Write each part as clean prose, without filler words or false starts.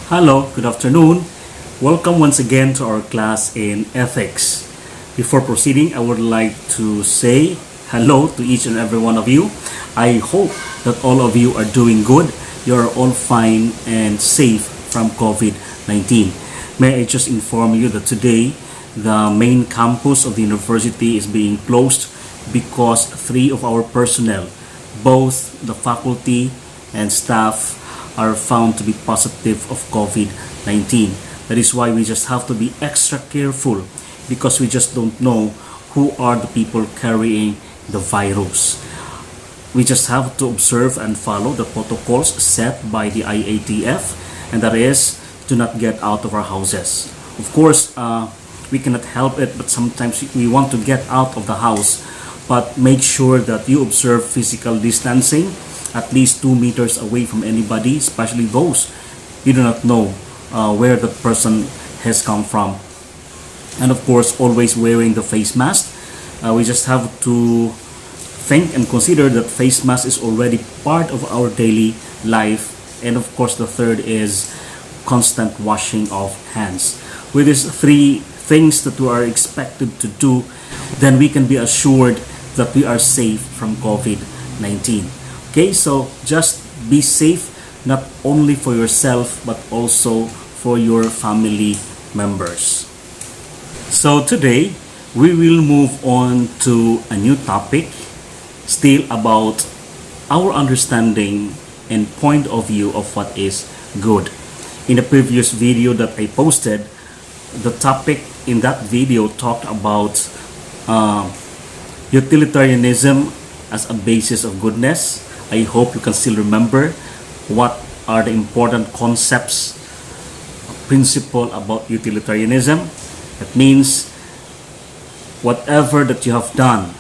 Hello, good afternoon. Welcome once again to our class in ethics. Before proceeding, I would like to say hello to each and every one of you. I hope that all of you are doing good. You are all fine and safe from COVID-19. May I just inform you that today the main campus of the university is being closed because 3 of our personnel, both the faculty and staff, are found to be positive of COVID-19. That is why we just have to be extra careful because we just don't know who are the people carrying the virus. We just have to observe and follow the protocols set by the IATF, and that is, do not get out of our houses. Of course, we cannot help it, but sometimes we want to get out of the house, but make sure that you observe physical distancing, at least 2 meters away from anybody, especially those you do not know where the person has come from. And of course, always wearing the face mask. We just have to think and consider that face mask is already part of our daily life. And of course, the third is constant washing of hands. With these 3 things that we are expected to do, then we can be assured that we are safe from COVID-19. Okay, so just be safe, not only for yourself, but also for your family members. So today, we will move on to a new topic, still about our understanding and point of view of what is good. In the previous video that I posted, the topic in that video talked about utilitarianism as a basis of goodness. I hope you can still remember what are the important concepts, principle about utilitarianism. That means whatever that you have done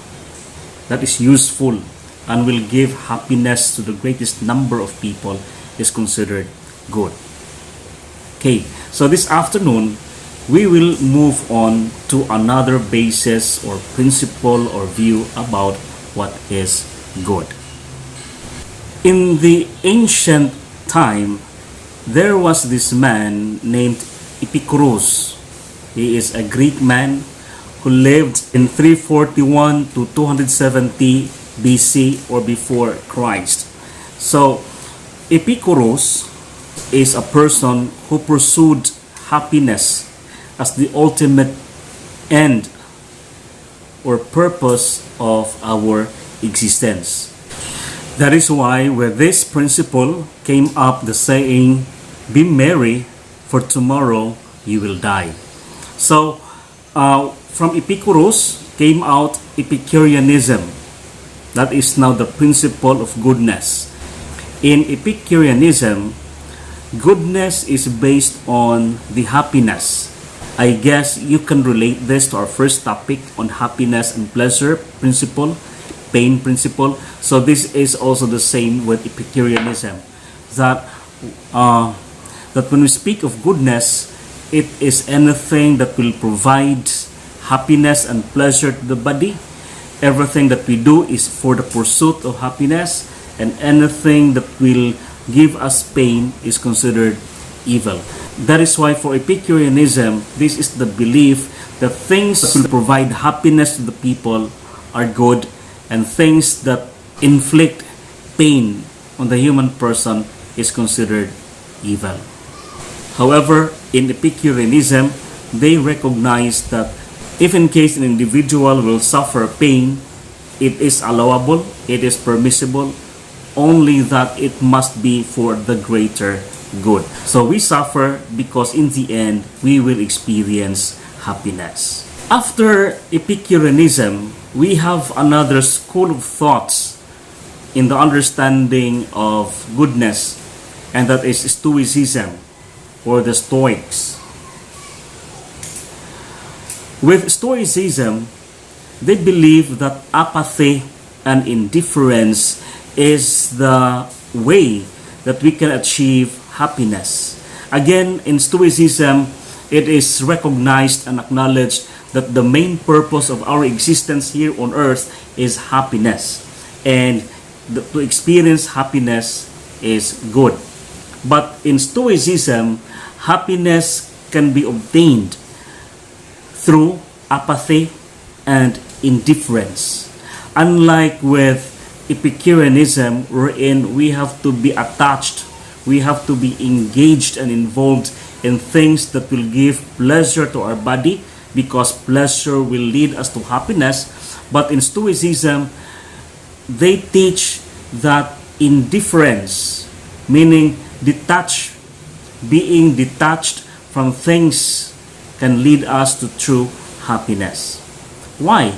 that is useful and will give happiness to the greatest number of people is considered good. Okay, so this afternoon we will move on to another basis or principle or view about what is good. In the ancient time, there was this man named Epicurus. He is a Greek man who lived in 341 to 270 BC or before Christ. So, Epicurus is a person who pursued happiness as the ultimate end or purpose of our existence. That is why with this principle came up the saying, be merry, for tomorrow you will die. So, from Epicurus came out epicureanism. That is now the principle of goodness. In epicureanism, goodness is based on the happiness. I guess you can relate this to our first topic on happiness and pleasure principle, pain principle. So this is also the same with Epicureanism, that when we speak of goodness, it is anything that will provide happiness and pleasure to the body. Everything that we do is for the pursuit of happiness, and anything that will give us pain is considered evil. That is why for Epicureanism, this is the belief that things that will provide happiness to the people are good, and things that inflict pain on the human person is considered evil. However, in Epicureanism, they recognize that if in case an individual will suffer pain, it is allowable, it is permissible, only that it must be for the greater good. So we suffer because in the end, we will experience happiness. After Epicureanism, we have another school of thoughts in the understanding of goodness, and that is Stoicism or the Stoics. With Stoicism, they believe that apathy and indifference is the way that we can achieve happiness. Again, in Stoicism, it is recognized and acknowledged that the main purpose of our existence here on earth is happiness, and to experience happiness is good. But in Stoicism, happiness can be obtained through apathy and indifference. Unlike with epicureanism, wherein we have to be attached, we have to be engaged and involved in things that will give pleasure to our body, because pleasure will lead us to happiness. But in Stoicism, they teach that indifference, meaning being detached from things, can lead us to true happiness. Why?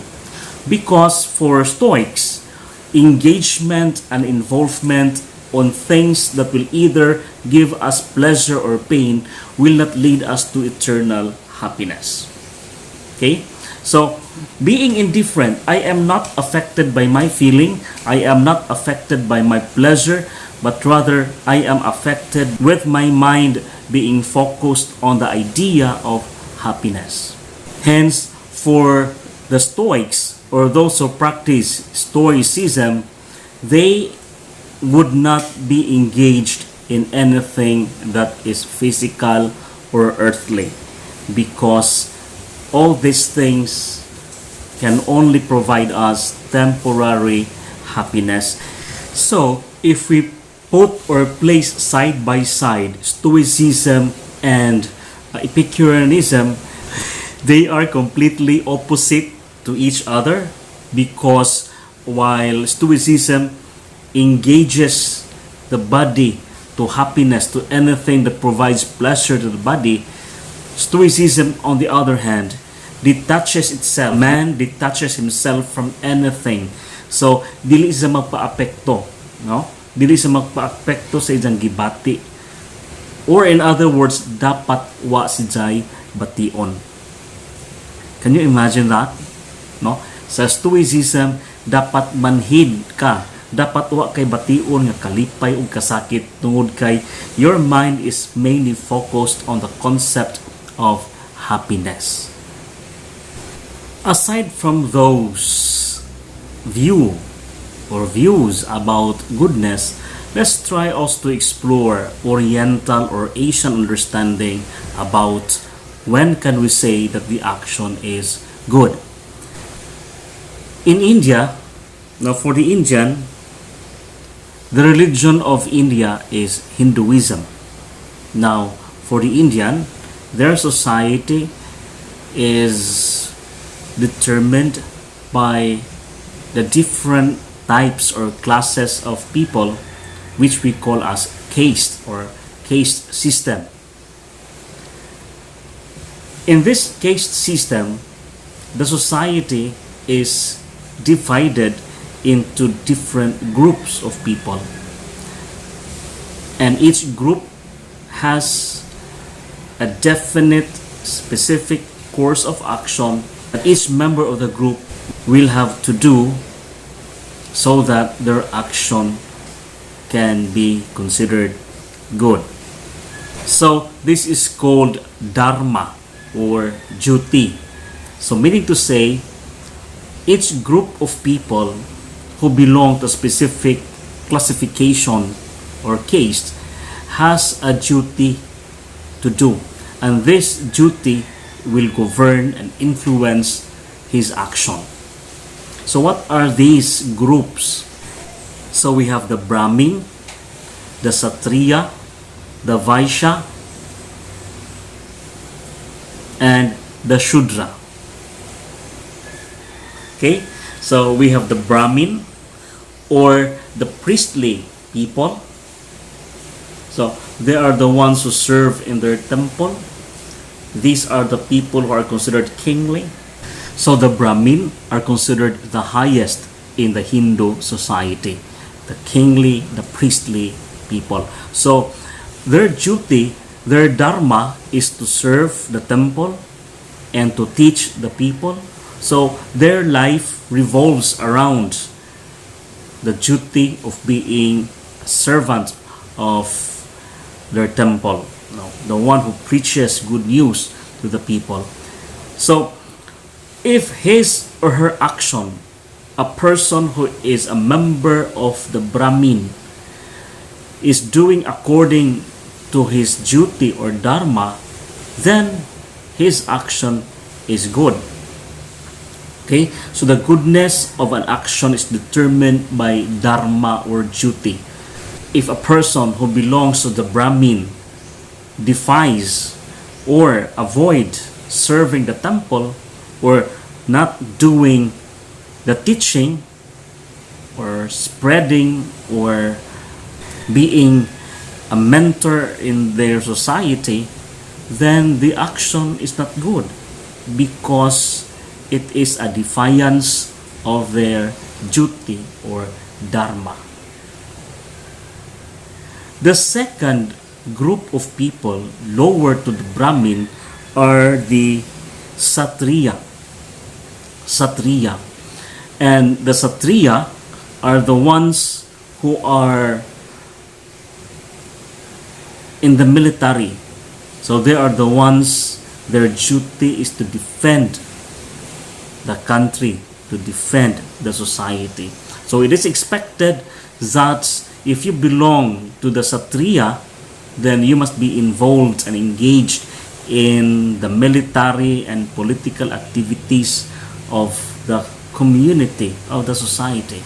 Because for Stoics, engagement and involvement on things that will either give us pleasure or pain will not lead us to eternal happiness. Okay? So, being indifferent, I am not affected by my feeling, I am not affected by my pleasure, but rather I am affected with my mind being focused on the idea of happiness. Hence, for the Stoics, or those who practice Stoicism, they would not be engaged in anything that is physical or earthly, because all these things can only provide us temporary happiness. So, if we put or place side by side Stoicism and Epicureanism, they are completely opposite to each other, because while Stoicism engages the body to happiness, to anything that provides pleasure to the body, Stoicism, on the other hand, detaches itself. Man detaches himself from anything. So, dili siya magpa-apekto, no? Dili siya magpa-apekto sa iyang gibati. Or in other words, dapat wa si jay bation. Can you imagine that? No? Sa Stoicism, dapat manhid ka. Dapat wa kay bation nga kalipay ug kasakit, tungod kay your mind is mainly focused on the concept of happiness. Aside from those views about goodness, let's try also to explore Oriental or Asian understanding about when can we say that the action is good. In India, now for the Indian, the religion of India is Hinduism. Now, for the Indian, their society is determined by the different types or classes of people, which we call as caste or caste system. In this caste system, the society is divided into different groups of people, and each group has a definite specific course of action that each member of the group will have to do so that their action can be considered good. So this is called Dharma or duty. So meaning to say, each group of people who belong to a specific classification or caste has a duty to do, and this duty will govern and influence his action. So what are these groups? So we have the Brahmin, the Kshatriya, the Vaishya, and the Shudra. Okay, so we have the Brahmin, or the priestly people. So they are the ones who serve in their temple. These are the people who are considered kingly. So the Brahmin are considered the highest in the Hindu society, the kingly, the priestly people. So their duty, their dharma, is to serve the temple and to teach the people. So their life revolves around the duty of being a servant of their temple, the one who preaches good news to the people. So if his or her action, a person who is a member of the Brahmin is doing according to his duty or dharma, then his action is good. Okay, so the goodness of an action is determined by dharma or duty. If a person who belongs to the Brahmin defies or avoid serving the temple or not doing the teaching or spreading or being a mentor in their society, then the action is not good because it is a defiance of their duty or dharma. The second group of people lower to the Brahmin are the Satriya. And the Satriya are the ones who are in the military. So they are the ones, their duty is to defend the country, to defend the society. So it is expected that if you belong to the Satriya, then you must be involved and engaged in the military and political activities of the community, of the society.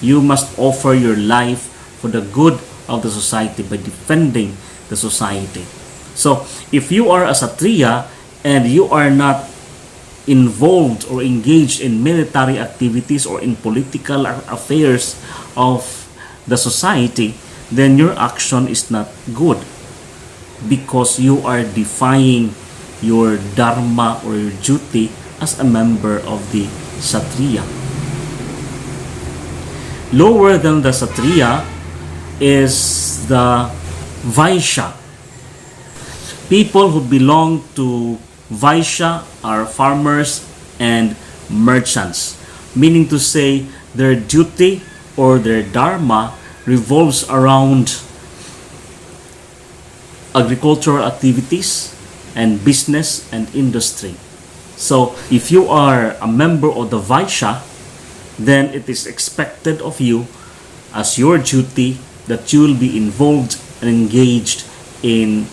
You must offer your life for the good of the society by defending the society. So if you are a Satriya and you are not involved or engaged in military activities or in political affairs of the society, then your action is not good because you are defying your dharma or your duty as a member of the Satriya. Lower than the Satriya is the Vaishya. People who belong to Vaishya are farmers and merchants, meaning to say their duty or their dharma revolves around agricultural activities and business and industry. So if you are a member of the Vaishya, then it is expected of you as your duty that you will be involved and engaged in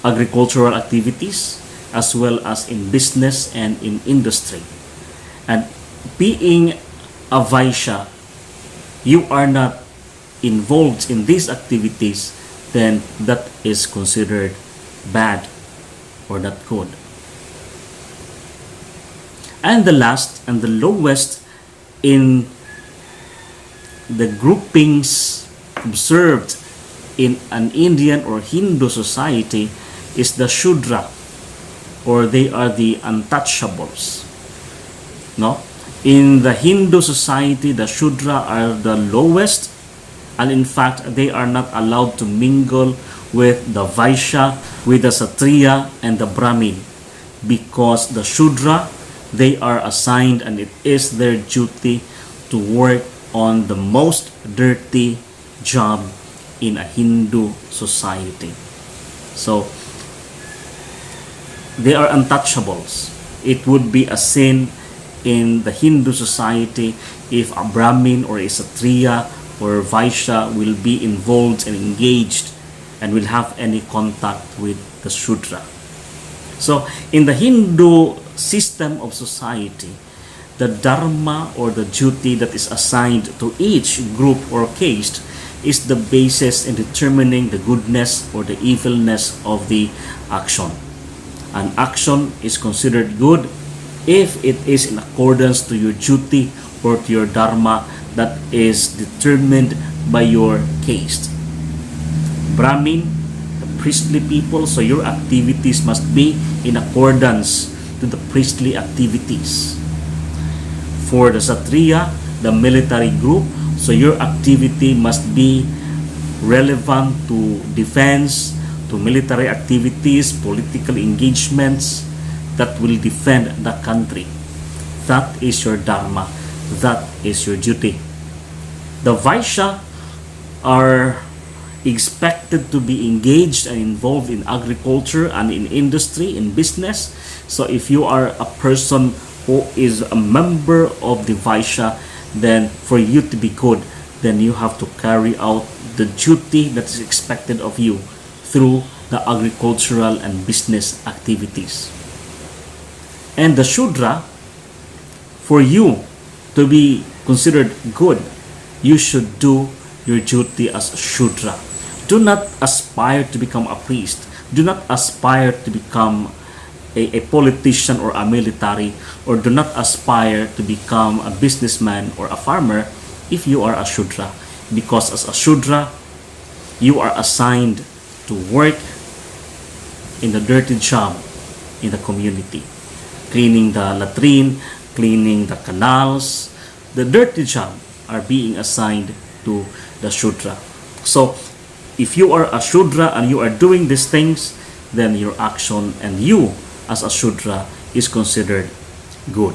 agricultural activities as well as in business and in industry. And being a Vaishya, you are not involved in these activities, then that is considered bad or not good. And the last and the lowest in the groupings observed in an Indian or Hindu society is the Shudra, or they are the untouchables. No? In the Hindu society, the Shudra are the lowest, and in fact, they are not allowed to mingle with the Vaishya, with the Satriya, and the Brahmin, because the Shudra, they are assigned and it is their duty to work on the most dirty job in a Hindu society. So, they are untouchables. It would be a sin in the Hindu society if a Brahmin or a Satriya or a Vaishya will be involved and engaged and will have any contact with the Shudra. So in the Hindu system of society, the dharma or the duty that is assigned to each group or caste is the basis in determining the goodness or the evilness of the action. An action is considered good if it is in accordance to your duty or to your dharma that is determined by your caste. Brahmin, the priestly people, so your activities must be in accordance to the priestly activities. For the Satriya, the military group, so your activity must be relevant to defense, to military activities, political engagements that will defend the country. That is your dharma. That is your duty. The Vaishya are expected to be engaged and involved in agriculture and in industry, in business. So if you are a person who is a member of the Vaishya, then for you to be good, then you have to carry out the duty that is expected of you through the agricultural and business activities. And the Shudra, for you to be considered good, you should do your duty as Shudra. Do not aspire to become a priest. Do not aspire to become a politician or a military, or do not aspire to become a businessman or a farmer if you are a Shudra. Because as a Shudra, you are assigned to work in the dirty job in the community. Cleaning the latrine, cleaning the canals, the dirty job are being assigned to the Shudra. So, if you are a Shudra and you are doing these things, then your action and you as a Shudra is considered good.